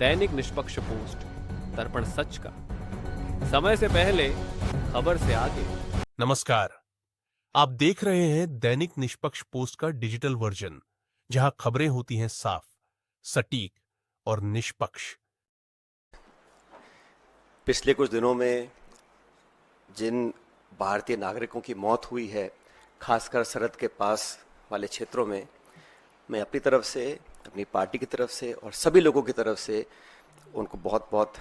दैनिक निष्पक्ष पोस्ट, दर्पण सच का, समय से पहले, खबर से आगे। नमस्कार, आप देख रहे हैं दैनिक निष्पक्ष पोस्ट का डिजिटल वर्जन, जहां खबरें होती हैं साफ, सटीक और निष्पक्ष। पिछले कुछ दिनों में जिन भारतीय नागरिकों की मौत हुई है, खासकर सरहद के पास वाले क्षेत्रों में, मैं अपनी तरफ से, अपनी पार्टी की तरफ से और सभी लोगों की तरफ से उनको बहुत बहुत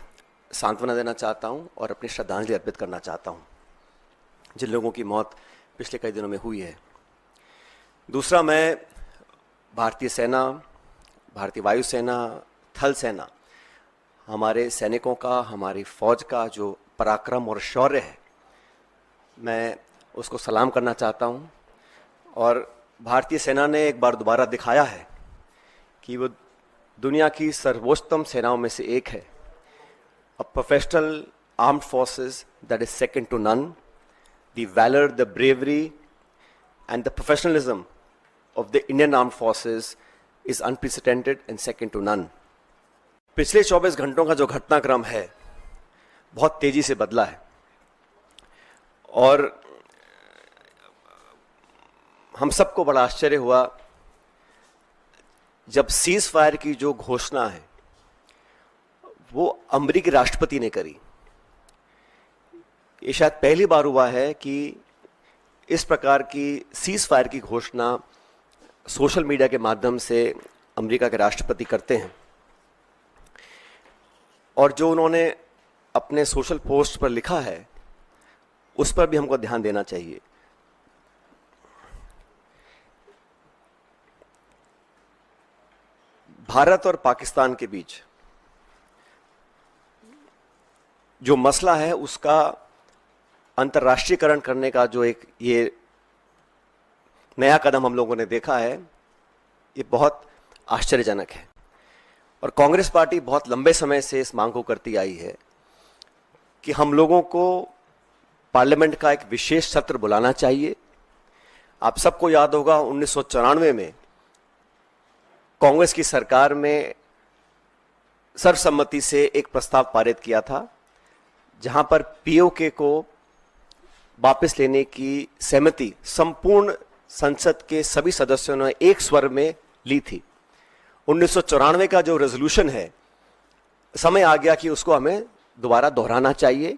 सांत्वना देना चाहता हूं और अपनी श्रद्धांजलि अर्पित करना चाहता हूं जिन लोगों की मौत पिछले कई दिनों में हुई है। दूसरा, मैं भारतीय सेना, भारतीय वायुसेना, थल सेना, हमारे सैनिकों का, हमारी फौज का जो पराक्रम और शौर्य है, मैं उसको सलाम करना चाहता हूं। और भारतीय सेना ने एक बार दोबारा दिखाया है कि वो दुनिया की सर्वोच्चतम सेनाओं में से एक है। A professional armed forces that is second to none. The valour, the bravery and the professionalism of the Indian armed forces is unprecedented and second to none. पिछले 24 घंटों का जो घटनाक्रम है बहुत तेजी से बदला है और हम सबको बड़ा आश्चर्य हुआ जब सीज फायर की जो घोषणा है वो अमेरिकी राष्ट्रपति ने करी। ये शायद पहली बार हुआ है कि इस प्रकार की सीज फायर की घोषणा सोशल मीडिया के माध्यम से अमेरिका के राष्ट्रपति करते हैं। और जो उन्होंने अपने सोशल पोस्ट पर लिखा है उस पर भी हमको ध्यान देना चाहिए। भारत और पाकिस्तान के बीच जो मसला है उसका अंतर्राष्ट्रीयकरण करने का जो एक ये नया कदम हम लोगों ने देखा है, ये बहुत आश्चर्यजनक है। और कांग्रेस पार्टी बहुत लंबे समय से इस मांग को करती आई है कि हम लोगों को पार्लियामेंट का एक विशेष सत्र बुलाना चाहिए। आप सबको याद होगा 1994 में कांग्रेस की सरकार में सर्वसम्मति से एक प्रस्ताव पारित किया था जहां पर पीओके को वापस लेने की सहमति संपूर्ण संसद के सभी सदस्यों ने एक स्वर में ली थी। 1994 का जो रेजोल्यूशन है, समय आ गया कि उसको हमें दोबारा दोहराना चाहिए।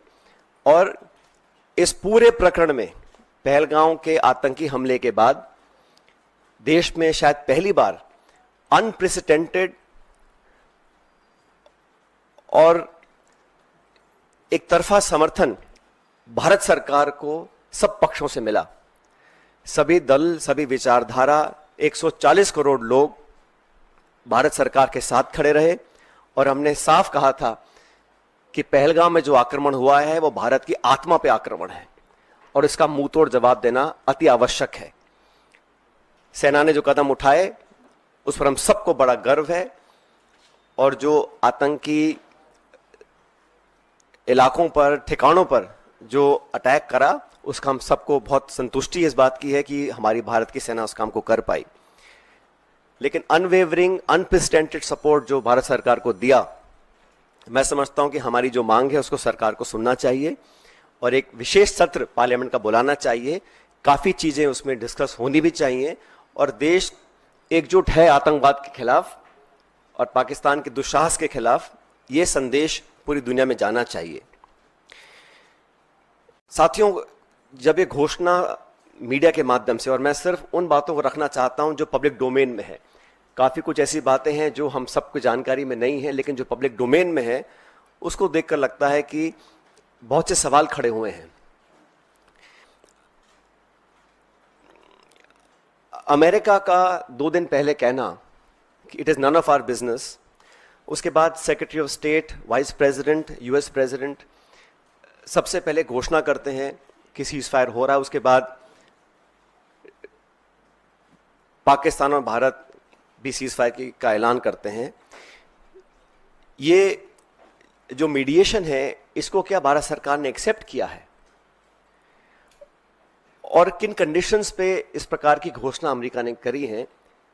और इस पूरे प्रकरण में, पहलगांव के आतंकी हमले के बाद देश में शायद पहली बार अनप्रेसिडेंटेड और एक तरफा समर्थन भारत सरकार को सब पक्षों से मिला। सभी दल, सभी विचारधारा, 140 करोड़ लोग भारत सरकार के साथ खड़े रहे और हमने साफ कहा था कि पहलगाम में जो आक्रमण हुआ है वो भारत की आत्मा पे आक्रमण है और इसका मुंहतोड़ जवाब देना अति आवश्यक है। सेना ने जो कदम उठाए उस पर हम सबको बड़ा गर्व है और जो आतंकी इलाकों पर, ठिकानों पर जो अटैक करा, उसका हम सबको बहुत संतुष्टि इस बात की है कि हमारी भारत की सेना उस काम को कर पाई। लेकिन अनवेवरिंग, अनप्रेसिडेंटेड सपोर्ट जो भारत सरकार को दिया, मैं समझता हूं कि हमारी जो मांग है उसको सरकार को सुनना चाहिए और एक विशेष सत्र पार्लियामेंट का बुलाना चाहिए। काफी चीजें उसमें डिस्कस होनी भी चाहिए और देश एकजुट है आतंकवाद के खिलाफ और पाकिस्तान के दुस्साहस के खिलाफ। यह संदेश पूरी दुनिया में जाना चाहिए। साथियों, जब ये घोषणा मीडिया के माध्यम से, और मैं सिर्फ उन बातों को रखना चाहता हूं जो पब्लिक डोमेन में है, काफी कुछ ऐसी बातें हैं जो हम सबको जानकारी में नहीं है, लेकिन जो पब्लिक डोमेन में है उसको देखकर लगता है कि बहुत से सवाल खड़े हुए हैं। अमेरिका का 2 दिन पहले कहना कि it is none of our business, उसके बाद secretary of state, vice president, US president सबसे पहले घोषणा करते हैं कि सीज फायर हो रहा है, उसके बाद पाकिस्तान और भारत भी सीज फायर का ऐलान करते हैं। ये जो मीडिएशन है इसको क्या भारत सरकार ने एक्सेप्ट किया है और किन कंडीशंस पे इस प्रकार की घोषणा अमेरिका ने करी है,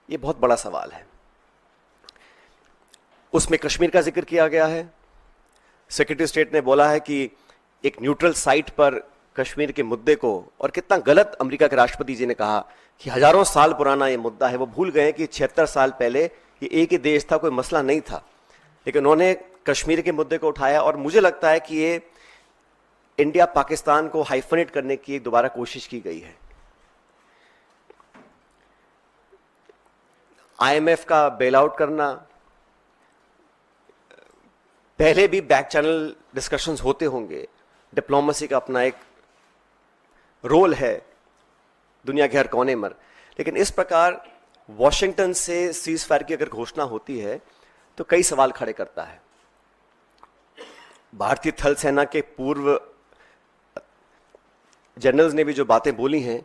ये बहुत बड़ा सवाल है। उसमें कश्मीर का जिक्र किया गया है। सेक्रेटरी स्टेट ने बोला है कि एक न्यूट्रल साइट पर कश्मीर के मुद्दे को, और कितना गलत अमेरिका के राष्ट्रपति जी ने कहा कि हजारों साल पुराना ये मुद्दा है। वो भूल गए कि 76 साल पहले ये एक ही देश था, कोई मसला नहीं था, लेकिन उन्होंने कश्मीर के मुद्दे को उठाया। और मुझे लगता है कि ये इंडिया पाकिस्तान को हाइफनेट करने की एक दोबारा कोशिश की गई है। IMF का बेल आउट करना, पहले भी बैक चैनल डिस्कशंस होते होंगे, डिप्लोमेसी का अपना एक रोल है दुनिया के हर कोने में, लेकिन इस प्रकार वॉशिंगटन से सीज फायर की अगर घोषणा होती है तो कई सवाल खड़े करता है। भारतीय थल सेना के पूर्व जनरल्स ने भी जो बातें बोली हैं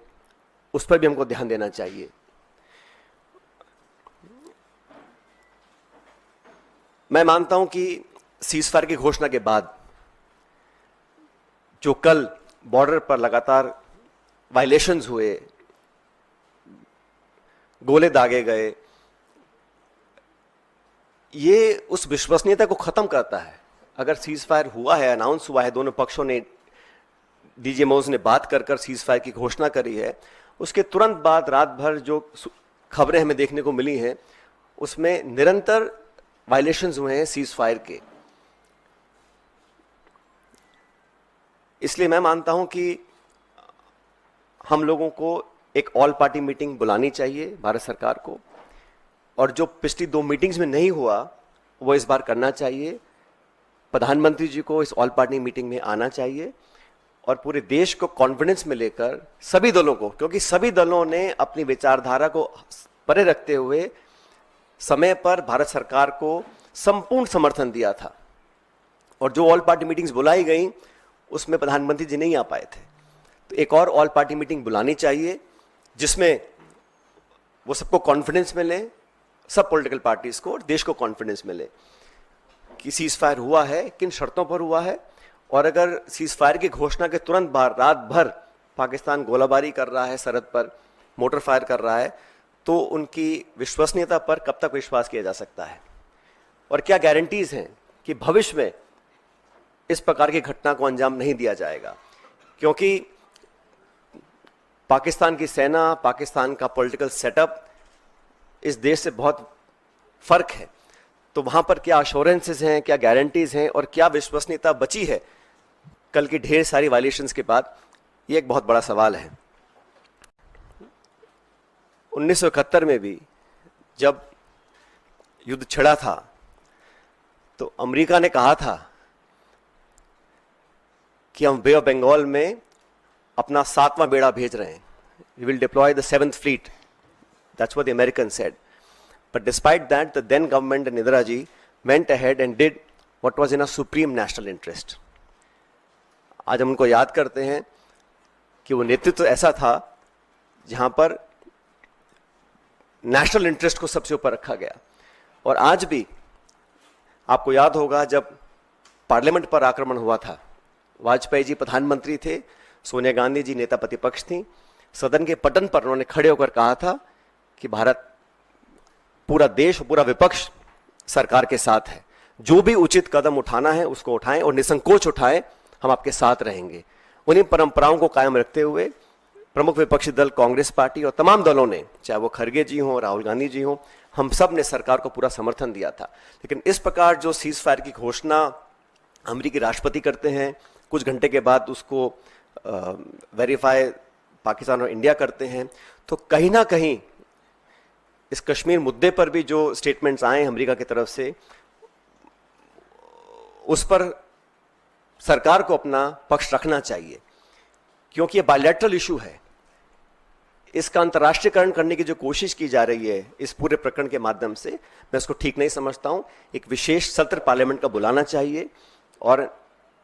उस पर भी हमको ध्यान देना चाहिए। मैं मानता हूं कि सीज फायर की घोषणा के बाद जो कल बॉर्डर पर लगातार वायलेशंस हुए, गोले दागे गए, ये उस विश्वसनीयता को खत्म करता है। अगर सीज फायर हुआ है, अनाउंस हुआ है, दोनों पक्षों ने, डीजीएमओज ने बात कर सीज फायर की घोषणा करी है, उसके तुरंत बाद रात भर जो खबरें हमें देखने को मिली हैं उसमें निरंतर वायलेशंस हुए हैं सीज फायर के। इसलिए मैं मानता हूं कि हम लोगों को एक ऑल पार्टी मीटिंग बुलानी चाहिए भारत सरकार को, और जो पिछली 2 मीटिंग्स में नहीं हुआ वो इस बार करना चाहिए। प्रधानमंत्री जी को इस ऑल पार्टी मीटिंग में आना चाहिए और पूरे देश को कॉन्फिडेंस में लेकर सभी दलों को, क्योंकि सभी दलों ने अपनी विचारधारा को परे रखते हुए समय पर भारत सरकार को संपूर्ण समर्थन दिया था, और जो ऑल पार्टी मीटिंग्स बुलाई गई उसमें प्रधानमंत्री जी नहीं आ पाए थे। तो एक और ऑल पार्टी मीटिंग बुलानी चाहिए जिसमें वो सबको कॉन्फिडेंस मिले, सब पॉलिटिकल पार्टीज को और देश को कॉन्फिडेंस मिले कि सीज फायर हुआ है, किन शर्तों पर हुआ है, और अगर सीज फायर की घोषणा के तुरंत बाद रात भर पाकिस्तान गोलाबारी कर रहा है, सरहद पर मोटर फायर कर रहा है, तो उनकी विश्वसनीयता पर कब तक विश्वास किया जा सकता है, और क्या गारंटीज हैं कि भविष्य में इस प्रकार की घटना को अंजाम नहीं दिया जाएगा। क्योंकि पाकिस्तान की सेना, पाकिस्तान का पॉलिटिकल सेटअप इस देश से बहुत फर्क है, तो वहां पर क्या अश्योरेंसेस हैं, क्या गारंटीज हैं, और क्या विश्वसनीयता बची है कल की ढेर सारी वायलेशंस के बाद, ये एक बहुत बड़ा सवाल है। 1971 में भी जब युद्ध छिड़ा था तो अमेरिका ने कहा था कि हम बे ऑफ बंगाल में अपना 7वां बेड़ा भेज रहे हैं, we will deploy the 7th fleet, that's what the American said. But despite that, the then government and Indira ji went ahead and did what was in a supreme national interest. आज हम उनको याद करते हैं कि वो नेतृत्व ऐसा था जहां पर नेशनल इंटरेस्ट को सबसे ऊपर रखा गया। और आज भी आपको याद होगा जब पार्लियामेंट पर आक्रमण हुआ था, वाजपेयी जी प्रधानमंत्री थे, सोनिया गांधी जी नेता प्रतिपक्ष थी, सदन के पटन पर उन्होंने खड़े होकर कहा था कि भारत, पूरा देश, पूरा विपक्ष सरकार के साथ है, जो भी उचित कदम उठाना है उसको उठाएं और निसंकोच उठाएं, हम आपके साथ रहेंगे। उन्हीं परंपराओं को कायम रखते हुए प्रमुख विपक्षी दल कांग्रेस पार्टी और तमाम दलों ने, चाहे वो खरगे जी हों, राहुल गांधी जी हों, हम सब ने सरकार को पूरा समर्थन दिया था। लेकिन इस प्रकार जो सीज फायर की घोषणा अमेरिकी राष्ट्रपति करते हैं, कुछ घंटे के बाद उसको वेरीफाई पाकिस्तान और इंडिया करते हैं, तो कहीं ना कहीं इस कश्मीर मुद्दे पर भी जो स्टेटमेंट्स आए अमेरिका की तरफ से, उस पर सरकार को अपना पक्ष रखना चाहिए, क्योंकि ये बायलैटरल इशू है। इसका अंतर्राष्ट्रीयकरण करने की जो कोशिश की जा रही है इस पूरे प्रकरण के माध्यम से, मैं इसको ठीक नहीं समझता हूं। एक विशेष सत्र पार्लियामेंट का बुलाना चाहिए और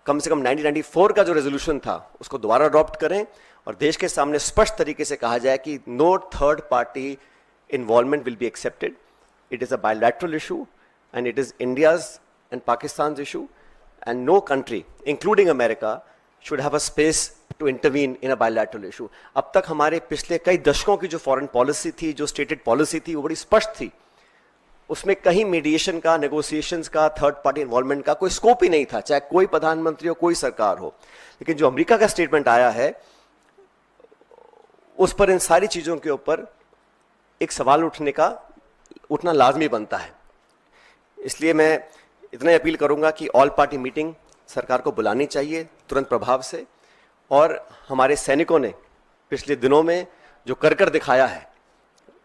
कम से कम 1994 का जो रेजोल्यूशन था उसको दोबारा अडॉप्ट करें और देश के सामने स्पष्ट तरीके से कहा जाए कि no third party involvement will be accepted. It is a bilateral issue and it is India's and Pakistan's issue, and no country, including America, should have a space to intervene in a bilateral issue. अब तक हमारे पिछले कई दशकों की जो foreign policy थी, जो स्टेटेड पॉलिसी थी, वो बड़ी स्पष्ट थी उसमें कहीं मीडिएशन का, नेगोशिएशंस का, थर्ड पार्टी इन्वॉल्वमेंट का कोई स्कोप ही नहीं था, चाहे कोई प्रधानमंत्री हो, कोई सरकार हो। लेकिन जो अमेरिका का स्टेटमेंट आया है, उस पर, इन सारी चीजों के ऊपर एक सवाल उठना लाजमी बनता है। इसलिए मैं इतना अपील करूंगा कि ऑल पार्टी मीटिंग सरकार को बुलानी चाहिए तुरंत प्रभाव से। और हमारे सैनिकों ने पिछले दिनों में जो कर दिखाया है,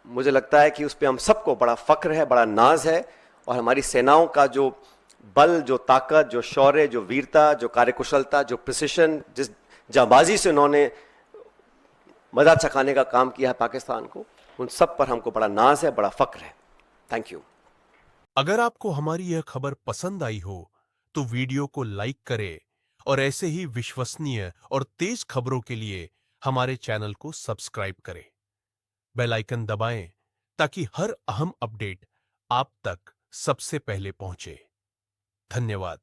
मुझे लगता है कि उस पर हम सबको बड़ा फक्र है, बड़ा नाज है। और हमारी सेनाओं का जो बल, जो ताकत, जो शौर्य, जो वीरता, जो कार्यकुशलता, जो प्रिसिशन, जिस जाबाजी से उन्होंने मजा चखाने का काम किया है पाकिस्तान को, उन सब पर हमको बड़ा नाज है, बड़ा फक्र है। Thank you. अगर आपको हमारी यह खबर पसंद आई हो तो वीडियो को लाइक करें और ऐसे ही विश्वसनीय और तेज खबरों के लिए हमारे चैनल को सब्सक्राइब करें। बेल आइकन दबाएं ताकि हर अहम अपडेट आप तक सबसे पहले पहुंचे। धन्यवाद।